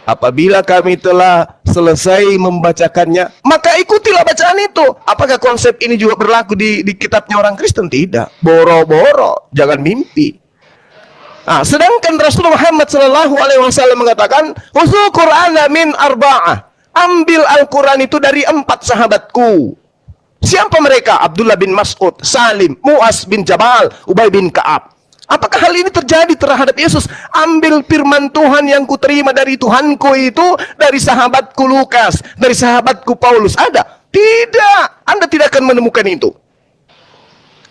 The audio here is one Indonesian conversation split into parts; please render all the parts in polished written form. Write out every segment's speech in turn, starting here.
Apabila kami telah selesai membacakannya, maka ikutilah bacaan itu. Apakah konsep ini juga berlaku di kitabnya orang Kristen? Tidak. Boro-boro, jangan mimpi. Nah, sedangkan Rasulullah Muhammad SAW mengatakan, "Usul Qur'ana min arba'ah." Ambil Al-Quran itu dari 4 sahabatku. Siapa mereka? Abdullah bin Mas'ud, Salim, Mu'az bin Jabal, Ubay bin Ka'ab. Apakah hal ini terjadi terhadap Yesus? Ambil firman Tuhan yang kuterima dari Tuhanku itu dari sahabatku Lukas, dari sahabatku Paulus. Ada? Tidak. Anda tidak akan menemukan itu.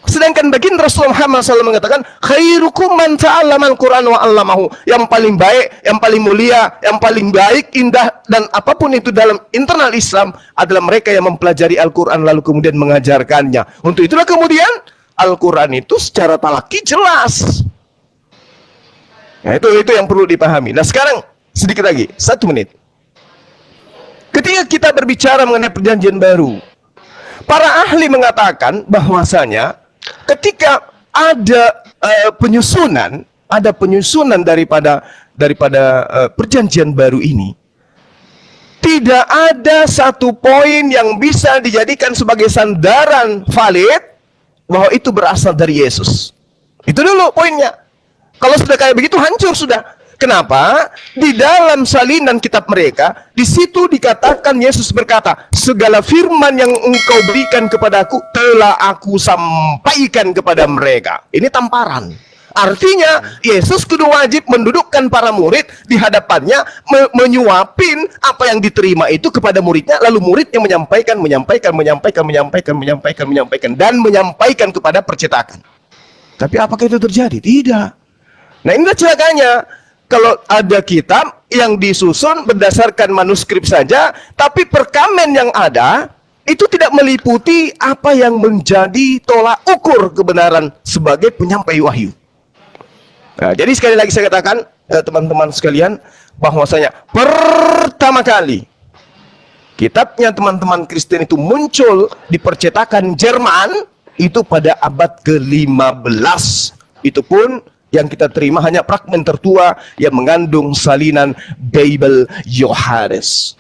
Sedangkan baginda Rasulullah Muhammad SAW mengatakan, khairukum man ta'allama al-Quran wa 'allamahu. Yang paling baik, yang paling mulia, yang paling baik, indah, dan apapun itu dalam internal Islam adalah mereka yang mempelajari Al-Quran lalu kemudian mengajarkannya. Untuk itulah kemudian Al-Quran itu secara talaki jelas. Nah, itu yang perlu dipahami. Nah, sekarang sedikit lagi, 1 menit. Ketika kita berbicara mengenai perjanjian baru, para ahli mengatakan bahwasanya ketika ada penyusunan daripada perjanjian baru ini, tidak ada satu poin yang bisa dijadikan sebagai sandaran valid bahwa itu berasal dari Yesus. Itu dulu poinnya. Kalau sudah kayak begitu, hancur sudah. Kenapa? Di dalam salinan kitab mereka, di situ dikatakan Yesus berkata, segala firman yang engkau berikan kepadaku telah aku sampaikan kepada mereka. Ini tamparan. Artinya Yesus kudu wajib mendudukkan para murid di hadapannya, menyuapin apa yang diterima itu kepada muridnya, lalu muridnya menyampaikan dan menyampaikan kepada percetakan. Tapi apakah itu terjadi? Tidak. Nah, inilah celakanya. Kalau ada kitab yang disusun berdasarkan manuskrip saja, tapi perkamen yang ada itu tidak meliputi apa yang menjadi tolak ukur kebenaran sebagai penyampai wahyu. Nah, jadi sekali lagi saya katakan, teman-teman sekalian, bahwasanya pertama kali kitabnya teman-teman Kristen itu muncul di percetakan Jerman itu pada abad ke-15. Itu pun yang kita terima hanya fragmen tertua yang mengandung salinan Bible Yohanes.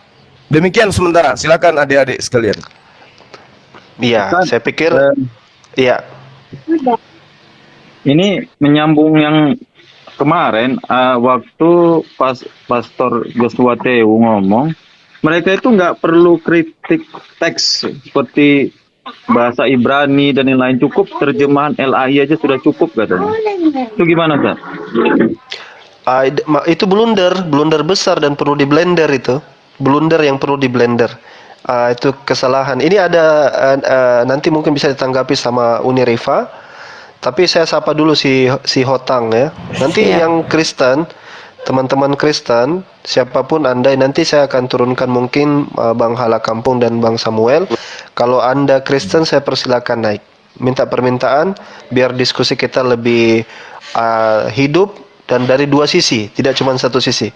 Demikian sementara. Silakan adik-adik sekalian. Iya, saya pikir iya. Ini menyambung yang kemarin waktu Pastor Joshua Teu ngomong, mereka itu nggak perlu kritik teks seperti bahasa Ibrani dan yang lain, cukup terjemahan LAI aja sudah cukup katanya. Itu gimana, Pak? Itu blunder besar dan perlu di blender itu. Blunder yang perlu di blender. Itu kesalahan. Ini ada nanti mungkin bisa ditanggapi sama Uni Rifa. Tapi saya sapa dulu si Hotang ya. Nanti yang Kristen, teman-teman Kristen, siapapun Anda, nanti saya akan turunkan mungkin Bang Hala Kampung dan Bang Samuel. Kalau Anda Kristen, saya persilakan naik. Minta permintaan biar diskusi kita lebih hidup dan dari 2 sisi, tidak cuma 1 sisi.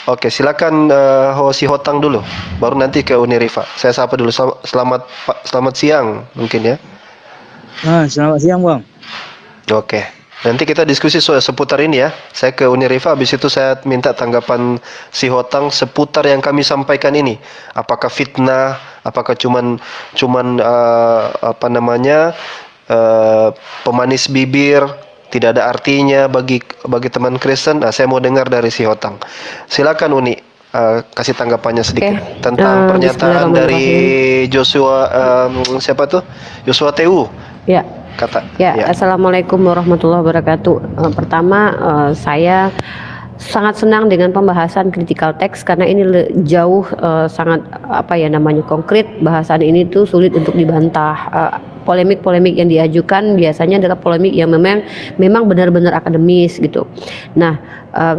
Oke, silakan si Hotang dulu, baru nanti ke Uni Rifa. Saya sapa dulu. Selamat siang mungkin ya. Selamat siang, Bang. Oke. Nanti kita diskusi soal seputar ini ya. Saya ke Uni Rifa, habis itu saya minta tanggapan si Hotang seputar yang kami sampaikan ini. Apakah fitnah? Apakah cuman pemanis bibir, tidak ada artinya bagi teman Kristen? Nah, saya mau dengar dari si Hotang. Silakan Uni, kasih tanggapannya sedikit tentang pernyataan dari Joshua siapa tuh? Joshua Teu. Ya. Assalamualaikum warahmatullahi wabarakatuh. Pertama, saya sangat senang dengan pembahasan critical text karena ini jauh sangat konkret. Bahasan ini tuh sulit untuk dibantah. Polemik-polemik yang diajukan biasanya adalah polemik yang memang benar-benar akademis gitu. Nah,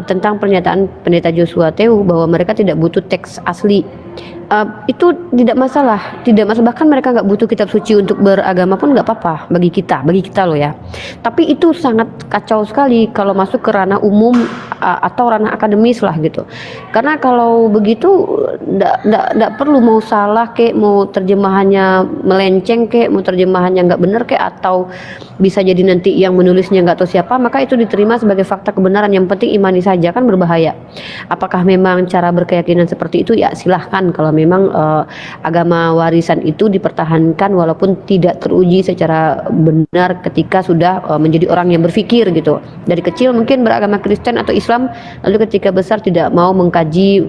tentang pernyataan Pendeta Joshua Teu bahwa mereka tidak butuh teks asli, itu tidak masalah. Bahkan mereka nggak butuh kitab suci untuk beragama pun nggak apa-apa bagi kita loh ya. Tapi itu sangat kacau sekali kalau masuk ke ranah umum atau ranah akademis lah gitu. Karena kalau begitu nggak perlu mau salah kek, mau terjemahannya melenceng kek, mau terjemahannya nggak benar kek, atau bisa jadi nanti yang menulisnya nggak tahu siapa, maka itu diterima sebagai fakta kebenaran. Yang penting mengimani saja kan berbahaya. Apakah memang cara berkeyakinan seperti itu? Ya silahkan, kalau memang agama warisan itu dipertahankan walaupun tidak teruji secara benar ketika sudah menjadi orang yang berpikir gitu. Dari kecil mungkin beragama Kristen atau Islam, lalu ketika besar tidak mau mengkaji,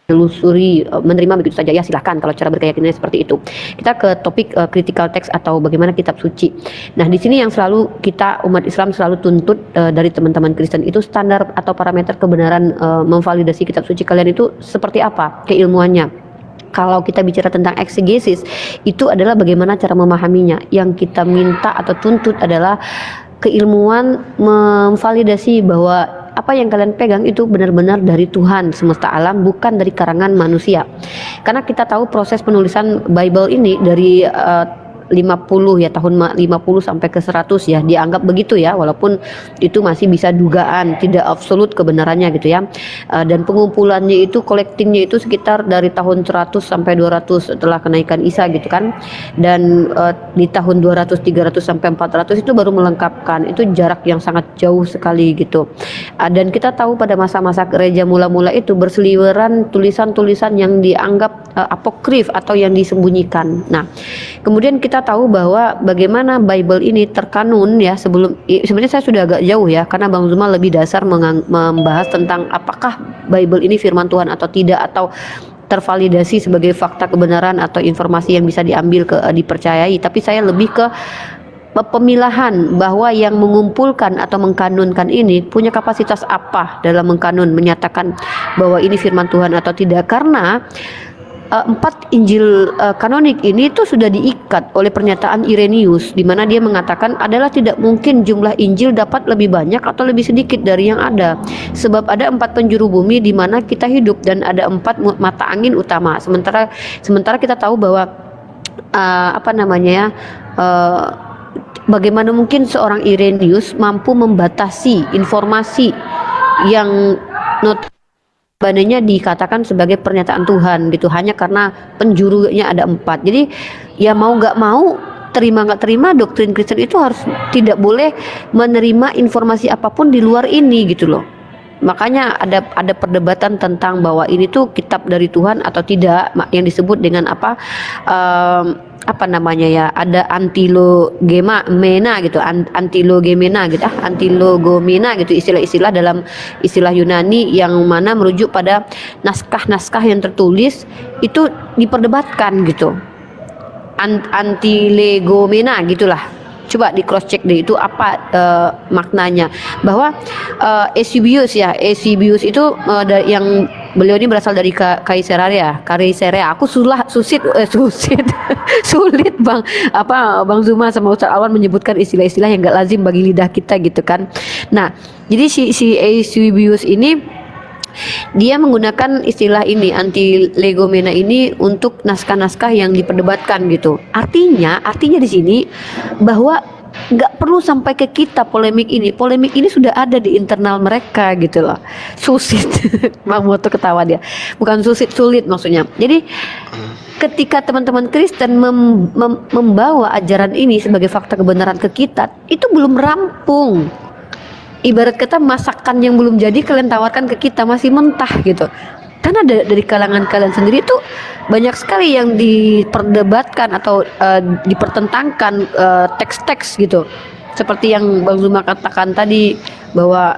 menelusuri, menerima begitu saja, ya silahkan kalau cara berkeyakinan seperti itu. Kita ke topik critical text atau bagaimana kitab suci. Nah di sini yang selalu kita umat Islam selalu tuntut dari teman-teman Kristen itu standar atau parameter kebenaran memvalidasi kitab suci kalian itu seperti apa keilmuannya. Kalau kita bicara tentang eksegesis, itu adalah bagaimana cara memahaminya. Yang kita minta atau tuntut adalah keilmuan memvalidasi bahwa apa yang kalian pegang itu benar-benar dari Tuhan semesta alam, bukan dari karangan manusia. Karena kita tahu proses penulisan Bible ini dari 50 ya, tahun 50 sampai ke 100 ya, dianggap begitu ya, walaupun itu masih bisa dugaan, tidak absolut kebenarannya gitu ya. Dan pengumpulannya itu, collectingnya itu sekitar dari tahun 100 sampai 200 setelah kenaikan Isa gitu kan. Dan di tahun 200, 300 sampai 400 itu baru melengkapkan. Itu jarak yang sangat jauh sekali gitu. Dan kita tahu pada masa-masa gereja mula-mula itu berseliweran tulisan-tulisan yang dianggap apokrif atau yang disembunyikan. Nah, kemudian kita tahu bahwa bagaimana Bible ini terkanun ya, sebenarnya saya sudah agak jauh ya, karena Bang Zuma lebih dasar membahas tentang apakah Bible ini firman Tuhan atau tidak, atau tervalidasi sebagai fakta kebenaran atau informasi yang bisa diambil dipercayai. Tapi saya lebih ke pemilahan bahwa yang mengumpulkan atau mengkanunkan ini punya kapasitas apa dalam mengkanun, menyatakan bahwa ini firman Tuhan atau tidak. Karena 4 Injil kanonik ini tuh sudah diikat oleh pernyataan Irenaeus, di mana dia mengatakan adalah tidak mungkin jumlah Injil dapat lebih banyak atau lebih sedikit dari yang ada, sebab ada 4 penjuru bumi di mana kita hidup dan ada 4 mata angin utama. Sementara kita tahu bahwa bagaimana mungkin seorang Irenaeus mampu membatasi informasi yang notabene dikatakan sebagai pernyataan Tuhan gitu, hanya karena penjurunya ada 4. Jadi ya mau nggak mau, terima nggak terima, doktrin Kristen itu harus tidak boleh menerima informasi apapun di luar ini gitu loh. Makanya ada perdebatan tentang bahwa ini tuh kitab dari Tuhan atau tidak, yang disebut dengan ada antilogomena gitu, antilogomena gitu, antilogomena gitu, istilah-istilah dalam istilah Yunani yang mana merujuk pada naskah-naskah yang tertulis itu diperdebatkan gitu. Antilegomena gitulah. Coba di cross check deh itu apa maknanya, bahwa Eusebius itu yang beliau ini berasal dari Kaisarea. Aku sulit Bang Zuma sama Ustaz Alwan menyebutkan istilah-istilah yang gak lazim bagi lidah kita gitu kan. Nah, jadi si Eusebius ini dia menggunakan istilah ini, antilegomena ini, untuk naskah-naskah yang diperdebatkan gitu. Artinya di sini bahwa nggak perlu sampai ke kita polemik ini sudah ada di internal mereka gitu loh. Susit, Bang Moto ketawa dia. Bukan sulit maksudnya. Jadi ketika teman-teman Kristen membawa ajaran ini sebagai fakta kebenaran ke kita, itu belum rampung. Ibarat kata masakan yang belum jadi kalian tawarkan ke kita masih mentah gitu. Karena dari kalangan kalian sendiri tuh banyak sekali yang diperdebatkan atau dipertentangkan teks-teks gitu. Seperti yang Bang Zuma katakan tadi, bahwa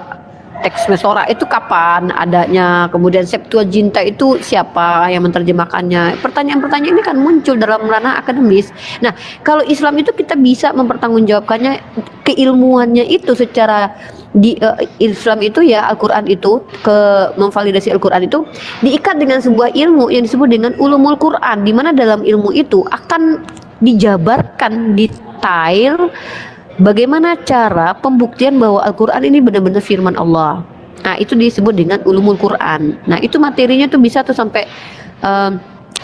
teks Mesora itu kapan adanya, kemudian Septuaginta itu siapa yang menerjemahkannya. Pertanyaan-pertanyaan ini kan muncul dalam ranah akademis. Nah, kalau Islam itu kita bisa mempertanggungjawabkannya, keilmuannya itu secara Islam itu ya, Al-Quran itu, memvalidasi Al-Quran itu diikat dengan sebuah ilmu yang disebut dengan ulumul Quran, di mana dalam ilmu itu akan dijabarkan detail bagaimana cara pembuktian bahwa Al-Quran ini benar-benar firman Allah. Nah, itu disebut dengan ulumul Quran. Nah, itu materinya tuh bisa tuh sampai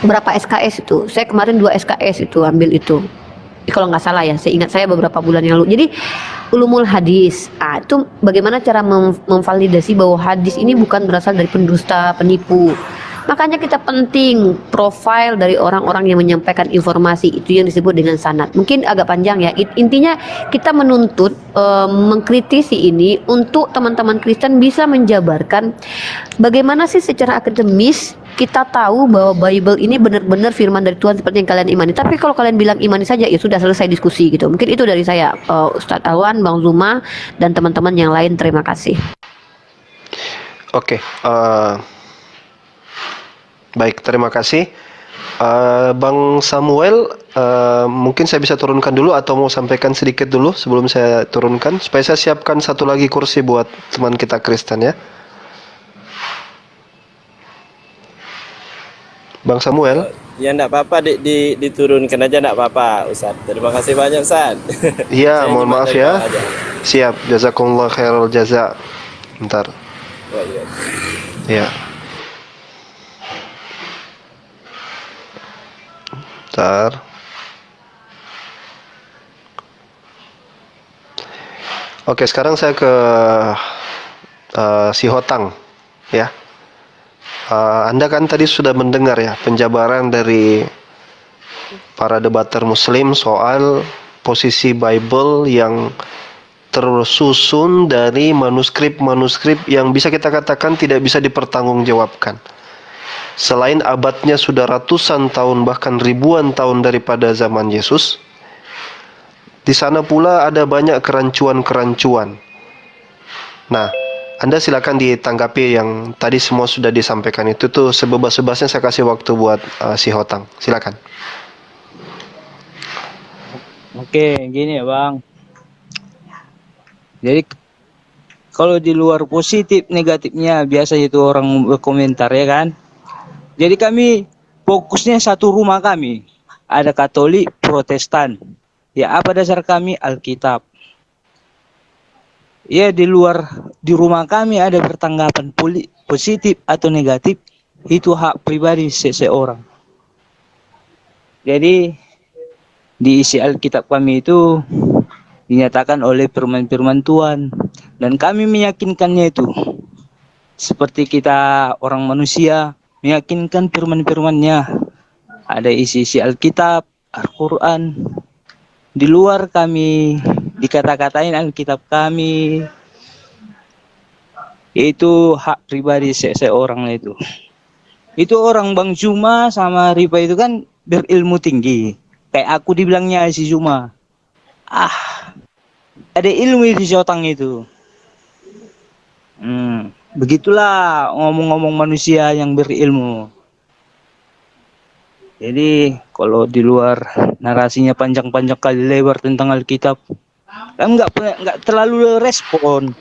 berapa SKS itu. Saya kemarin 2 SKS itu ambil itu. Kalau nggak salah ya, saya ingat saya beberapa bulan yang lalu. Jadi ulumul hadis, itu bagaimana cara memvalidasi bahwa hadis ini bukan berasal dari pendusta, penipu. Makanya kita penting profil dari orang-orang yang menyampaikan informasi, itu yang disebut dengan sanad. Mungkin agak panjang ya. Intinya kita menuntut mengkritisi ini untuk teman-teman Kristen bisa menjabarkan bagaimana sih secara akademis kita tahu bahwa Bible ini benar-benar firman dari Tuhan seperti yang kalian imani. Tapi kalau kalian bilang imani saja, ya sudah selesai diskusi gitu. Mungkin itu dari saya, Ustadz Alwan, Bang Zuma, dan teman-teman yang lain. Terima kasih. Oke, baik, terima kasih. Bang Samuel, mungkin saya bisa turunkan dulu atau mau sampaikan sedikit dulu sebelum saya turunkan, supaya saya siapkan satu lagi kursi buat teman kita Kristen ya. Bang Samuel. Ya enggak apa-apa, diturunkan aja enggak apa-apa, Ustaz. Terima kasih banyak, Ustaz. Iya, Saya mohon cuma maaf terima ya. aja. Siap, jazakumullah khairul jaza. Bentar. Oh, iya. Ya. Bentar. Oke, sekarang saya ke si Hotang ya. Anda kan tadi sudah mendengar ya penjabaran dari para debater Muslim soal posisi Bible yang tersusun dari manuskrip-manuskrip yang bisa kita katakan tidak bisa dipertanggungjawabkan. Selain abadnya sudah ratusan tahun bahkan ribuan tahun daripada zaman Yesus, di sana pula ada banyak kerancuan-kerancuan. Nah, Anda silakan ditanggapi yang tadi semua sudah disampaikan itu tuh sebebas-bebasnya. Saya kasih waktu buat si Hotang. Silakan. Oke, gini ya Bang. Jadi kalau di luar positif negatifnya biasa itu orang berkomentar ya kan. Jadi kami fokusnya satu rumah kami. Ada Katolik, Protestan. Ya apa dasar kami? Alkitab. Ya di rumah kami ada bertanggapan positif atau negatif, itu hak pribadi seseorang. Jadi di isi Alkitab kami itu dinyatakan oleh firman-firman Tuhan, dan kami meyakinkannya itu seperti kita orang manusia meyakinkan firman-firmannya. Ada isi-isi Alkitab, Al-Quran. Di luar kami dikata-katain Alkitab kami, itu hak pribadi seseorang itu. Itu orang Bang Zuma sama Rifa itu kan berilmu tinggi. Kayak aku dibilangnya si Zuma. Ada ilmu di si Otang itu. Begitulah ngomong-ngomong manusia yang berilmu. Jadi kalau di luar narasinya panjang-panjang kali lebar tentang Alkitab, kan nggak terlalu respon.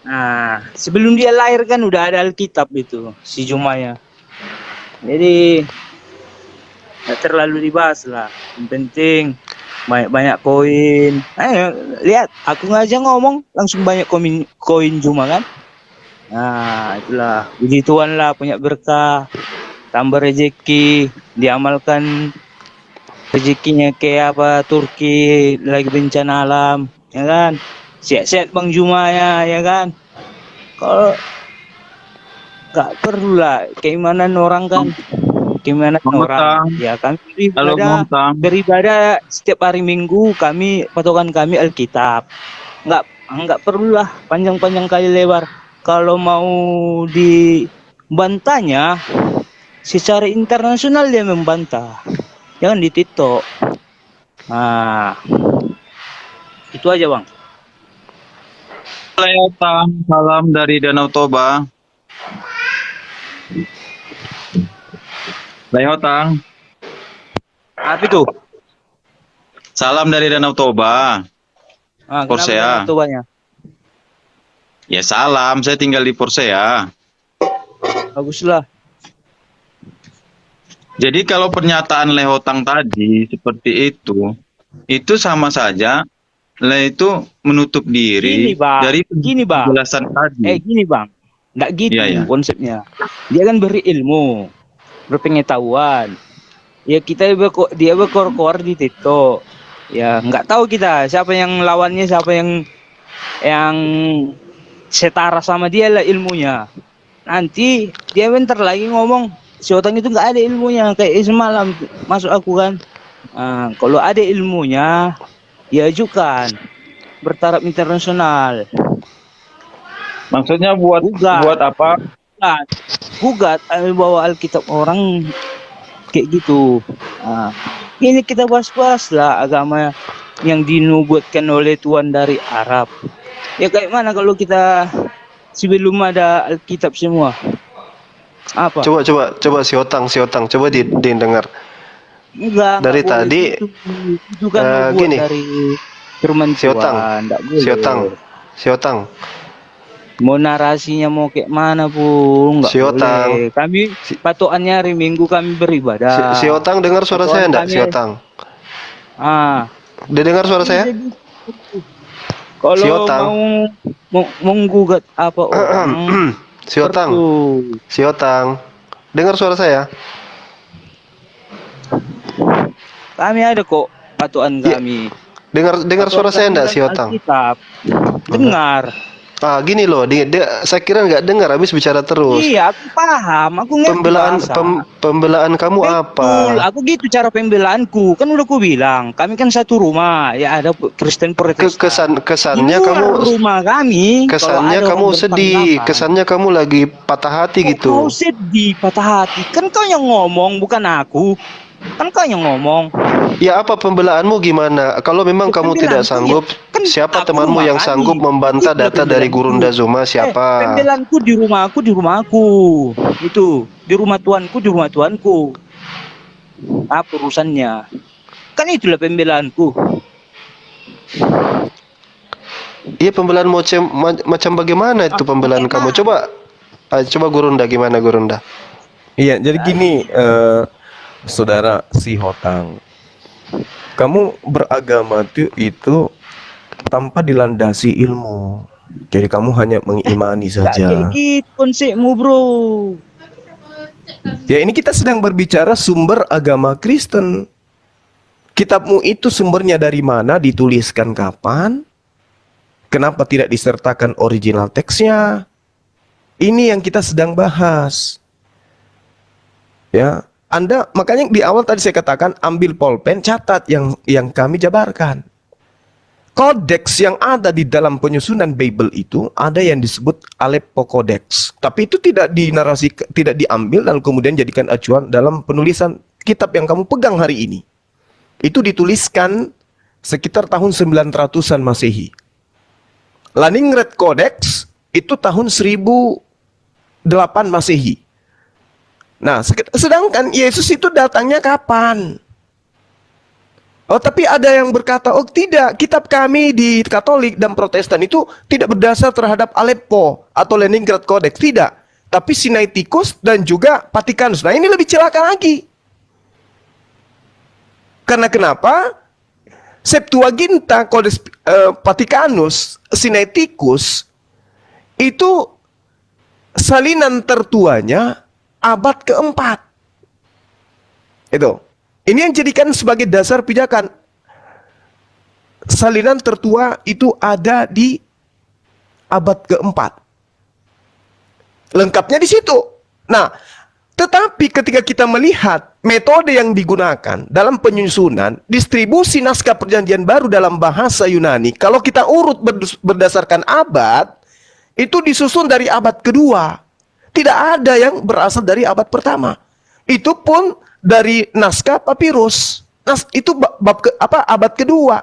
Nah, sebelum dia lahir kan udah ada Alkitab itu si Jumaya. Jadi nggak terlalu dibahas lah. Yang penting banyak koin. Lihat, aku ngajak ngomong langsung banyak koin Juma kan. Nah, itulah puji Tuhan lah, punya berkah, tambah rezeki, diamalkan rezekinya kayak apa Turki lagi bencana alam, ya kan? Sehat-sehat Bang Juma ya kan? Kalau nggak perlu lah keimanan orang kan, keimanan orang. Ya kami beribadah setiap hari Minggu, patokan kami Alkitab. Nggak perlu lah panjang-panjang kali lebar. Kalau mau dibantahnya secara internasional dia membantah, jangan di TikTok. Nah, itu aja Bang. Salam dari Danau Toba. Leotang. Apa itu? Salam dari Danau Toba. Porsea. Danau Tobanya? Ya salam, saya tinggal di Porsea. Baguslah. Jadi kalau pernyataan Lehotang tadi seperti itu sama saja itu menutup diri dari penjelasan tadi. Gini Bang, nggak gitu ya. Konsepnya. Dia kan berilmu, berpengetahuan. Ya dia berkor-kor di TikTok. Ya nggak tahu kita siapa yang lawannya, siapa yang setara sama dia lah ilmunya. nanti dia bentar lagi ngomong si Otang itu nggak ada ilmunya kayak semalam masuk aku kan. Kalau ada ilmunya ya ajukan bertaraf internasional. Maksudnya buat Gugat. buat apa? Gugat bawa Alkitab orang kayak gitu. Ini kita bahas-bahas lah agama yang dinubuatkan oleh Tuhan dari Arab. Ya kayak mana kalau kita sebelum ada Alkitab semua? Apa? Coba si Otang, coba didengar. Enggak Dari boleh tadi, itu kan nubuat gini. dari firman Si Otang, Tuhan, enggak boleh. si Otang. Mau narasinya mau kayak mana pun enggak Si Otang. boleh. Kami patokannya hari Minggu kami beribadah. Si Otang dengar suara saya enggak? Si kami- Otang. Dia dengar suara saya? Kalau Si Otang. mau menggugat apa orang Si Otang. perlu. Si Otang. Dengar suara saya? Kami ada kok patokan Iya. kami. Dengar suara saya enggak si Otang? Alkitab. Dengar. Gini loh, saya kira nggak dengar habis bicara terus. Iya, aku paham. Aku ngerti bahasa. Pembelaan kamu Betul, apa? aku gitu cara pembelaanku. Kan udah aku bilang, kami kan satu rumah. Ya ada Kristen Protestan. Kesannya Di luar kamu rumah kami. kesannya kalau ada kamu orang sedih, berpendapat, kesannya kamu lagi patah hati kok gitu. Kau sedih, patah hati. Kan kau yang ngomong, bukan aku. Kan kau yang ngomong. Ya apa pembelaanmu gimana? Kalau memang kamu tidak sanggup, siapa aku temanmu yang rumah sanggup kami. membantah Itu data dari pembelaanku. Gurunda Zuma? Siapa? Pembelaanku di rumahku. Itu di rumah Tuanku. Apa urusannya? Kan itulah pembelaanku. Iya, pembelaan macam bagaimana itu pembelaan kamu? Coba Gurunda, gimana Gurunda? Iya, jadi gini, saudara si Hotang, kamu beragama itu tanpa dilandasi ilmu. Jadi kamu hanya mengimani Gak saja. kayak gitu konsepmu, bro. Ya, ini kita sedang berbicara sumber agama Kristen. Kitabmu itu sumbernya dari mana, dituliskan kapan, kenapa tidak disertakan original teksnya. Ini yang kita sedang bahas. Ya, Anda makanya di awal tadi saya katakan ambil pulpen, catat yang kami jabarkan. Kodeks yang ada di dalam penyusunan Bible itu ada yang disebut Aleppo Codex. Tapi itu tidak tidak diambil dan kemudian jadikan acuan dalam penulisan kitab yang kamu pegang hari ini. Itu dituliskan sekitar tahun 900-an Masehi. Leningrad Codex itu tahun 1008 Masehi. Nah, sedangkan Yesus itu datangnya kapan? Oh, tapi ada yang berkata, oh tidak, kitab kami di Katolik dan Protestan itu tidak berdasar terhadap Aleppo atau Leningrad Codex, tidak. Tapi Sinaiticus dan juga Vatikanus. Nah, ini lebih celaka lagi. Karena kenapa? Septuaginta, Codex Vatikanus, Sinaiticus itu salinan tertuanya abad keempat. Itu. Ini yang jadikan sebagai dasar pijakan. Salinan tertua itu ada di abad keempat. Lengkapnya di situ. Nah, tetapi ketika kita melihat metode yang digunakan dalam penyusunan, distribusi naskah perjanjian baru dalam bahasa Yunani, kalau kita urut berdasarkan abad, itu disusun dari abad kedua. Tidak ada yang berasal dari abad pertama. Itu pun dari naskah papirus. Itu abad kedua.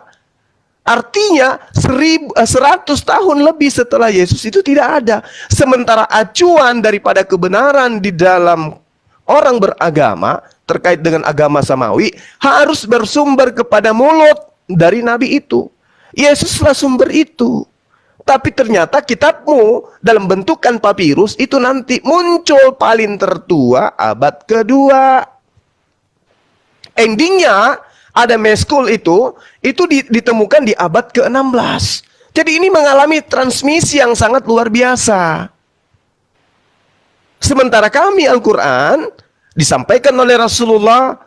Artinya 100 tahun lebih setelah Yesus itu tidak ada. Sementara acuan daripada kebenaran di dalam orang beragama terkait dengan agama samawi harus bersumber kepada mulut dari nabi itu. Yesuslah sumber itu. Tapi ternyata kitabmu dalam bentukan papirus itu nanti muncul paling tertua abad kedua. Endingnya ada meskul itu ditemukan di abad ke-16. Jadi ini mengalami transmisi yang sangat luar biasa. Sementara kami Al-Quran disampaikan oleh Rasulullah,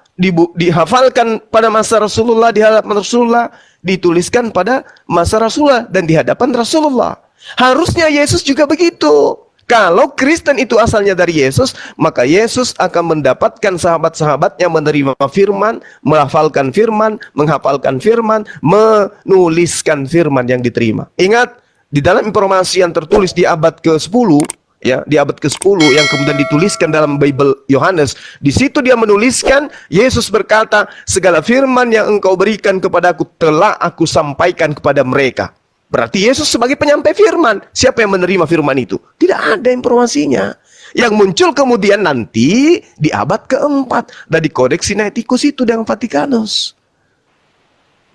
dihafalkan pada masa Rasulullah, di hadapan Rasulullah, dituliskan pada masa Rasulullah dan di hadapan Rasulullah. Harusnya Yesus juga begitu. Kalau Kristen itu asalnya dari Yesus, maka Yesus akan mendapatkan sahabat-sahabatnya menerima firman, melafalkan firman, menghafalkan firman, menuliskan firman yang diterima. Ingat, di dalam informasi yang tertulis di abad ke-10, ya, di abad ke-10 yang kemudian dituliskan dalam Bible Yohanes, di situ dia menuliskan, Yesus berkata, segala firman yang engkau berikan kepadaku telah aku sampaikan kepada mereka. Berarti Yesus sebagai penyampai firman. Siapa yang menerima firman itu? Tidak ada informasinya. Yang muncul kemudian nanti di abad ke-4 dari Kodeks Sinaiticus itu dengan Vatikanus.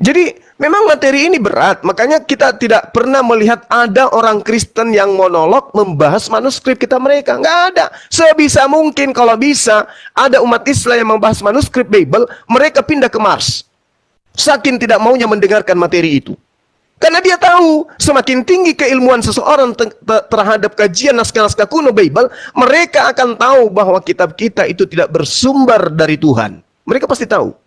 Jadi memang materi ini berat. Makanya kita tidak pernah melihat ada orang Kristen yang monolog membahas manuskrip kita mereka. Nggak ada. Sebisa mungkin kalau bisa ada umat Islam yang membahas manuskrip Bible, mereka pindah ke Mars. Saking tidak maunya mendengarkan materi itu. Karena dia tahu semakin tinggi keilmuan seseorang terhadap kajian naskah-naskah kuno Bible, mereka akan tahu bahwa kitab kita itu tidak bersumber dari Tuhan. Mereka pasti tahu.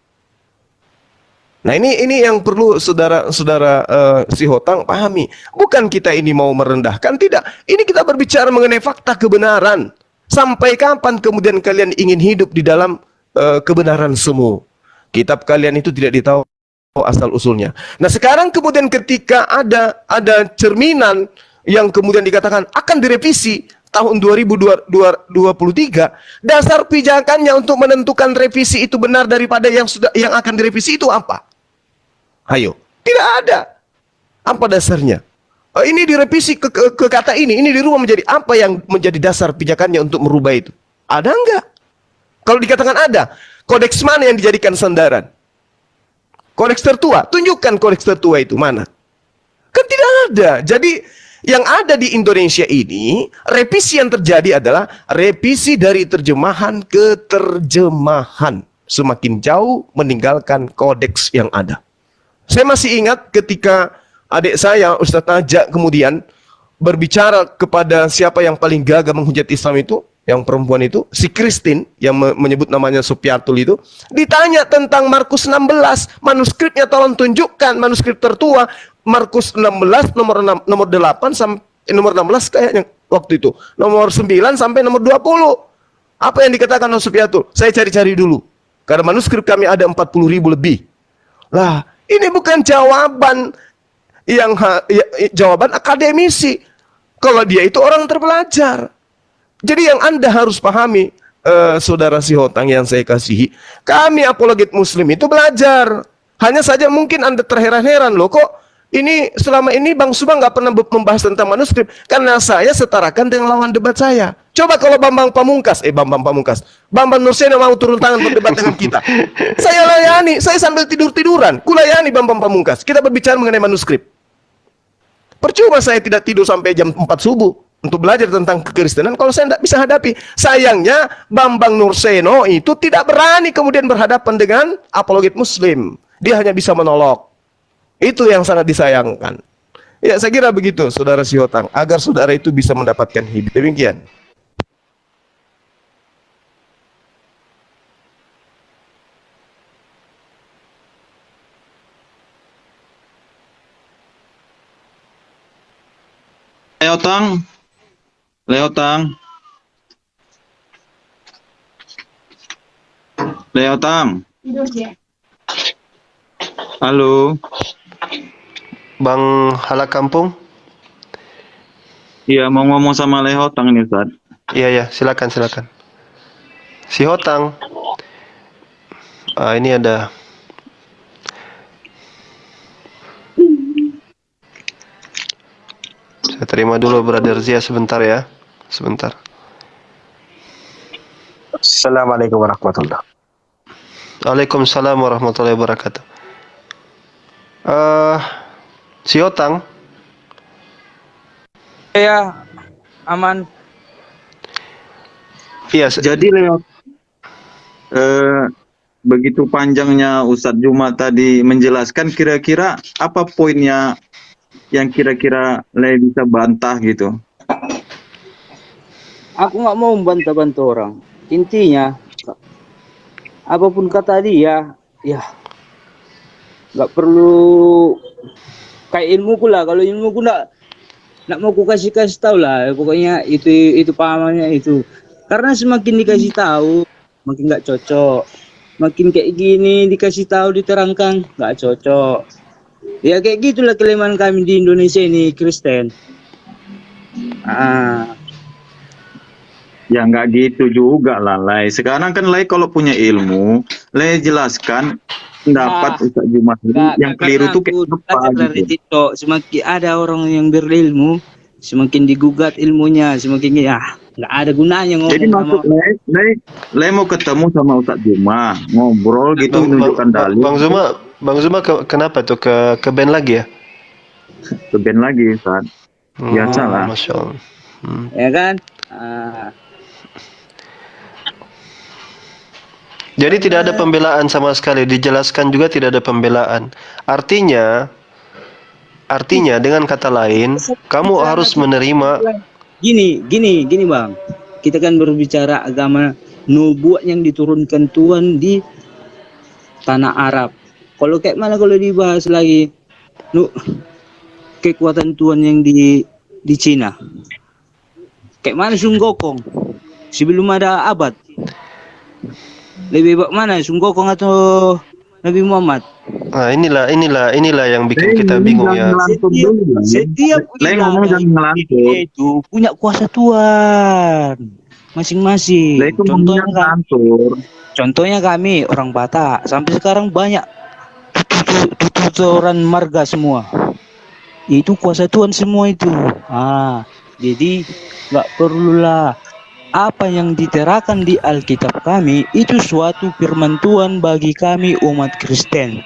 Nah ini yang perlu saudara-saudara Sihotang pahami. Bukan kita ini mau merendahkan, tidak. Ini kita berbicara mengenai fakta kebenaran. Sampai kapan kemudian kalian ingin hidup di dalam kebenaran semu? Kitab kalian itu tidak ditahu asal usulnya. Nah sekarang kemudian ketika ada cerminan yang kemudian dikatakan akan direvisi tahun 2023, dasar pijakannya untuk menentukan revisi itu benar daripada yang akan direvisi itu apa? Hayo, tidak ada. Apa dasarnya? Ini direvisi ke kata ini dirubah menjadi apa yang menjadi dasar pijakannya untuk merubah itu? Ada enggak? Kalau dikatakan ada, kodeks mana yang dijadikan sandaran? Kodeks tertua, tunjukkan kodeks tertua itu mana? Kan tidak ada. Jadi yang ada di Indonesia ini, revisi yang terjadi adalah revisi dari terjemahan ke terjemahan. Semakin jauh meninggalkan kodeks yang ada. Saya masih ingat ketika adik saya, Ustadz Najak kemudian berbicara kepada siapa yang paling gagah menghujat Islam itu, yang perempuan itu, si Christine yang menyebut namanya Supiatul itu, ditanya tentang Markus 16, manuskripnya tolong tunjukkan, manuskrip tertua, Markus 16 nomor 8 sampai nomor 16 kayaknya waktu itu, nomor 9 sampai nomor 20. Apa yang dikatakan oleh Supiatul? Saya cari-cari dulu, karena manuskrip kami ada 40.000 lebih. Lah, ini bukan jawaban jawaban akademisi. Kalau dia itu orang terpelajar. Jadi yang Anda harus pahami, saudara Sihotang yang saya kasihi, kami apologet Muslim itu belajar. Hanya saja mungkin Anda terheran-heran, loh kok ini selama ini Bang Subang nggak pernah membahas tentang manuskrip. Karena saya setarakan dengan lawan debat saya. Coba kalau Bambang Pamungkas, Bambang Nursena mau turun tangan berdebat dengan kita. Saya layani, saya sambil tidur-tiduran, kulayani Bambang Pamungkas. Kita berbicara mengenai manuskrip. Percuma saya tidak tidur sampai jam 4 subuh. Untuk belajar tentang kekristenan, kalau saya tidak bisa hadapi. Sayangnya, Bambang Nurseno itu tidak berani kemudian berhadapan dengan apologet Muslim. Dia hanya bisa menolak. Itu yang sangat disayangkan. Ya, saya kira begitu, saudara Sihotang. Agar saudara itu bisa mendapatkan hidup. Demikian. Leotang. Halo. Bang Halak Kampung? Iya, mau ngomong sama Leotang nih, Ustaz. Iya, silakan. Si Hotang. Ini ada. Saya terima dulu Brother Zia sebentar ya. Sebentar. Assalamualaikum warahmatullahi wabarakatuh. Waalaikumsalam warahmatullahi wabarakatuh. Si Hotang. Ya, aman. Iya, Jadi Leo, begitu panjangnya Ustadz Juma tadi menjelaskan, kira-kira apa poinnya yang kira-kira Leo bisa bantah gitu? Aku nggak mau membantah-bantah orang. Intinya, apapun kata dia, ya nggak perlu kayak ilmuku lah. Kalau ilmuku Nak mau ku kasih tahu lah, pokoknya itu pahamannya itu. Karena semakin dikasih tahu, makin nggak cocok. Makin kayak gini dikasih tahu, diterangkan, nggak cocok. Ya kayak gitulah kelemahan kami di Indonesia ini Kristen. Ya nggak gitu juga lah, Lai. Sekarang kan Lai kalau punya ilmu, Lai jelaskan pendapat Ustaz Juma yang keliru tuh kayak apa dari gitu. TikTok, semakin ada orang yang berilmu, semakin digugat ilmunya, semakin nggak ada gunanya ngomong. Jadi maksud Lai mau ketemu sama Ustaz Juma, ngobrol gitu, menunjukkan dalil. Bang Zuma kenapa tuh ke band lagi ya? Ke band lagi, Ustaz. Biasalah. Masya Allah. Ya kan? Jadi tidak ada pembelaan sama sekali, dijelaskan juga tidak ada pembelaan. Artinya dengan kata lain, kamu harus menerima. Gini Bang. Kita kan berbicara agama nubuat yang diturunkan Tuhan di tanah Arab. Kalau kayak mana kalau dibahas lagi kekuatan Tuhan yang di Cina. Kayak mana Sun Gokong? Sebelum ada abad. Lebih baik mana Sun Gokong atau Nabi Muhammad? Nah, inilah yang bikin kita bingung ya. Setiap wilayah itu punya kuasa Tuhan masing-masing. Contohnya kami orang Batak sampai sekarang banyak tuturan marga semua. Itu kuasa Tuhan semua itu. Jadi nggak perlulah apa yang diterakan di Alkitab kami itu suatu firman Tuhan bagi kami umat Kristen.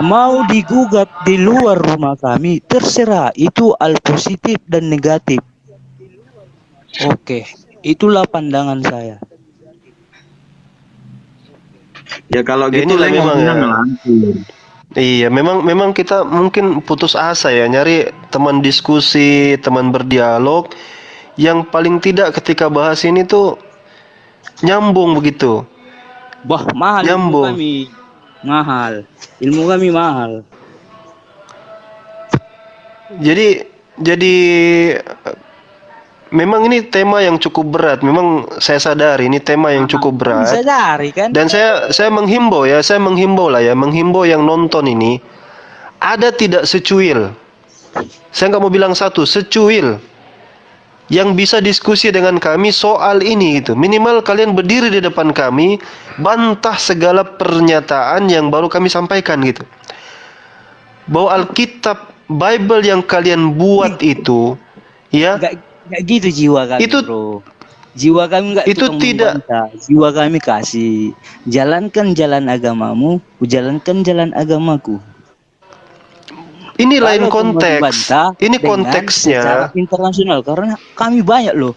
Mau digugat di luar rumah kami terserah, itu al positif dan negatif. Oke, itulah pandangan saya. Ya kalau Ya, gitu inilah memang ya. ngelantur. Iya, memang kita mungkin putus asa ya nyari teman diskusi, teman berdialog yang paling tidak ketika bahas ini tuh nyambung begitu. Mahal Nyambung. ilmu kami mahal. Jadi memang ini tema yang cukup berat. Memang saya sadari ini tema yang cukup berat. Sadari kan? Dan saya menghimbau yang nonton ini ada tidak secuil. Saya nggak mau bilang satu, secuil yang bisa diskusi dengan kami soal ini gitu. Minimal kalian berdiri di depan kami, bantah segala pernyataan yang baru kami sampaikan gitu. Bahwa Alkitab Bible yang kalian buat itu ya Nggak gitu jiwa kami, itu, bro. Jiwa kami nggak itu tidak membantah. Jiwa kami kasih. Jalankan jalan agamamu, jalankan jalan agamaku. ini lain Kalau konteks. Ini konteksnya secara internasional karena kami banyak loh.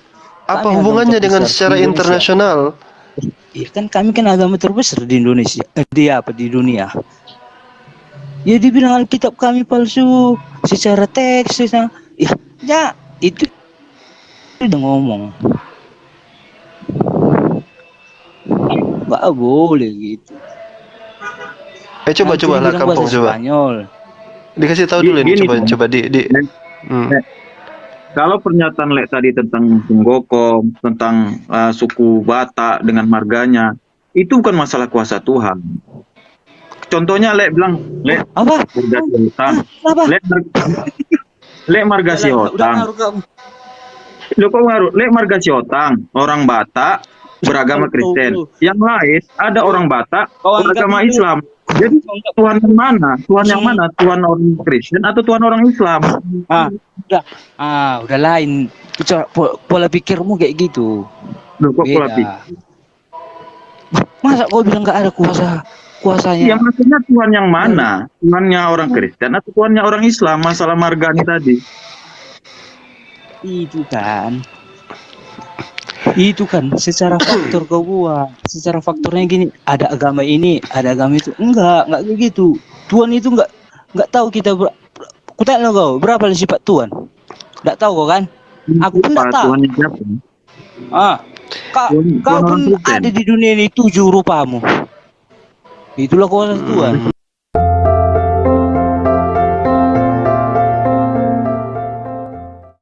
apa hubungannya dengan secara internasional? Iya kan kami kan agama terbesar di Indonesia. Di dunia. Ya dibilang Alkitab kami palsu secara teks, itu udah ngomong. Nggak boleh gitu. Coba kampung coba. Spanyol. Dikasih tahu dulu ini Gini, coba di. Kalau pernyataan Lek tadi tentang Sunggokong, tentang suku Batak dengan marganya, itu bukan masalah kuasa Tuhan. Contohnya Lek bilang, Lek Apa? marga Siotang. Apa? Lek marga Siotang. Loh kok ngaruh? Lek marga Siotang, orang Batak beragama Kristen. Yang lain ada orang Batak beragama Islam. Jadi Tuhan yang mana? Tuhan yang mana? Tuhan orang Kristen atau Tuhan orang Islam? Udah lain. Pola pikirmu kayak gitu. Loh kok pola Beda. pikir? Masa kau bilang nggak ada kuasanya? Ya maksudnya Tuhan yang mana? Tuhannya orang Kristen atau Tuhannya orang Islam? Masalah margani tadi. Itu kan secara faktor kau buat. Secara faktornya gini, ada agama ini, ada agama itu. Enggak begitu. Tuhan itu enggak tahu kita aku tanya kau, berapa sifat Tuhan? Enggak tahu kau kan? Aku pun enggak tahu. Tuhan siapa? Kau pun ada di dunia ini 7 rupamu. Itulah kuasa Tuhan.